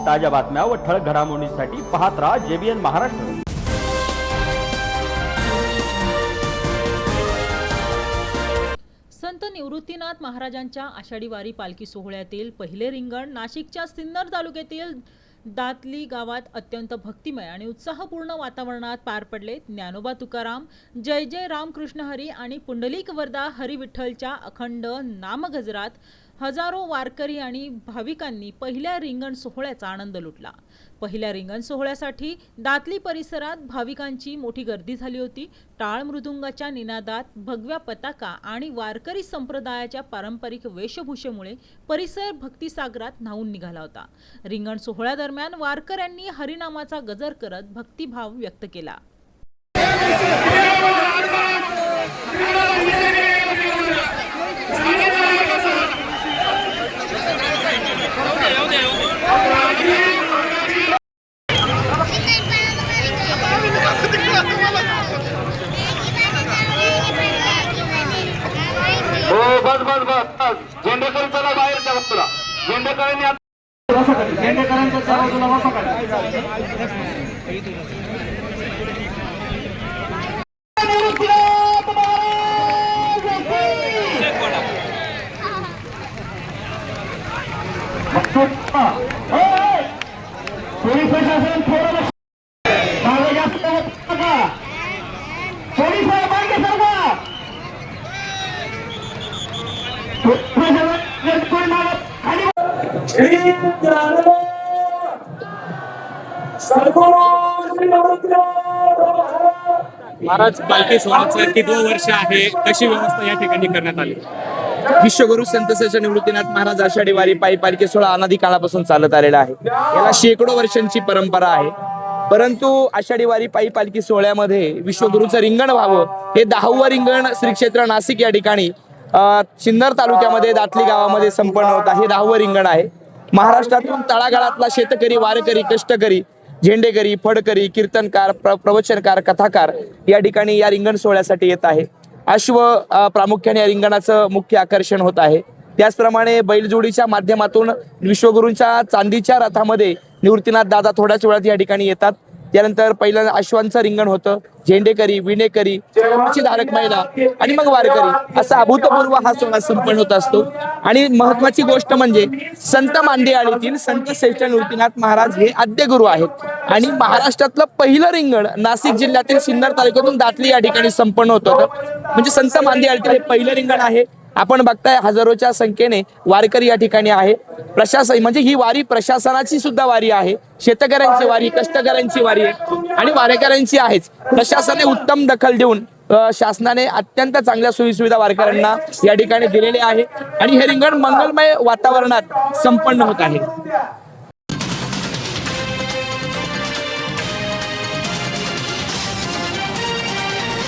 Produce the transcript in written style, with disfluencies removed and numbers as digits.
ताज्या बातम्या व ठळक घडामोडींसाठी पाहत राहा JBN महाराष्ट्र। संत निवृत्तीनाथ महाराजांच्या आषाढी वारी पालखी सोहळ्यातील पहिले रिंगण नाशिकच्या सिन्नर तालुक्यातील दातली गावात अत्यंत भक्तिमय आणि उत्साहपूर्ण वातावरणात पार पडले। ज्ञानोबा तुकाराम, जय जय रामकृष्ण हरी आणि पुंडलिक वरदा हरी विठ्ठलच्या अखंड नामगजरात हजारो वारकरी आणि भाविकांनी पहिल्या रिंगण सोहळ्याचा आनंद लुटला। पहिल्या रिंगण सोहळ्यासाठी दातली परिसरात भाविकांची मोठी गर्दी झाली होती। टाळ मृदुंगाच्या निनादात, भगव्या पताका आणि वारकरी संप्रदायाच्या पारंपरिक वेशभूषेमुळे परिसर भक्तिसागरात न्हावून निघाला होता। रिंगण सोहळ्यादरम्यान वारकऱ्यांनी हरिनामाचा गजर करत भक्तिभाव व्यक्त केला। बस बस बस झेंडेकर चला बाहेरच्या वस्तूला झेंडेकरांनी झेंडेकरांच्या बाजूला वापा पोलीस प्रशासन थोडं मागे जास्त पोलीस मागे सरका महाराज पालखी सोहळ्याचं कितवं वर्ष आहे, कशी व्यवस्था या ठिकाणी करण्यात आली? विश्वगुरु संत श्री निवृत्तीनाथ महाराज आषाढी वारी पायी पालखी सोहळा अनादी काळापासून चालत आलेला आहे। याला शेकडो वर्षांची परंपरा आहे। परंतु आषाढी वारी पायी पालखी सोहळ्यामध्ये विश्वगुरूचं रिंगण व्हावं हे 10वं रिंगण श्री क्षेत्र नाशिक या ठिकाणी सिन्नर तालुक्यामध्ये दातली गावामध्ये संपन्न होत आहे। 10वं रिंगण आहे। महाराष्ट्रातून तळागाळातला शेतकरी, वारकरी, कष्टकरी, झेंडेकरी, फडकरी, कीर्तनकार, प्रवचनकार, कथाकार या ठिकाणी या रिंगण सोहळ्यासाठी येत आहे। अश्व प्रामुख्याने या रिंगणाचं मुख्य आकर्षण होत आहे। त्याचप्रमाणे बैलजोडीच्या माध्यमातून विश्वगुरूंच्या चांदीच्या रथामध्ये निवृत्तीनाथ दादा थोड्याच वेळात या ठिकाणी येतात। त्यानंतर पहिलं अश्वांचं रिंगण होतं, झेंडेकरी, विणेकरी, धारक महिला आणि मग वारकरी असा अभूतपूर्व हा सोहळा संपन्न होत असतो। आणि महत्वाची गोष्ट म्हणजे संत मांदियाळीतील संत श्रेष्ठ निवृत्तीनाथ महाराज हे आद्य गुरु आहेत आणि महाराष्ट्रातलं पहिलं रिंगण नाशिक जिल्ह्यातील सिन्नर तालुक्यातून दातली या ठिकाणी संपन्न होत होतं। म्हणजे संत मांदियाळीतील हे पहिलं रिंगण आहे। आपण बघताय हजारोच्या संख्येने वारकरी या ठिकाणी आहे। प्रशासन म्हणजे ही वारी प्रशासनाची सुद्धा वारी आहे, शेतकऱ्यांची वारी, कष्टकऱ्यांची वारी आहे आणि वारकऱ्यांची आहेच। प्रशासनाने उत्तम दखल देऊन शासनाने अत्यंत चांगल्या सोयीसुविधा वारकऱ्यांना या ठिकाणी दिलेले आहे आणि हे रिंगण मंगलमय वातावरणात संपन्न होत आहे।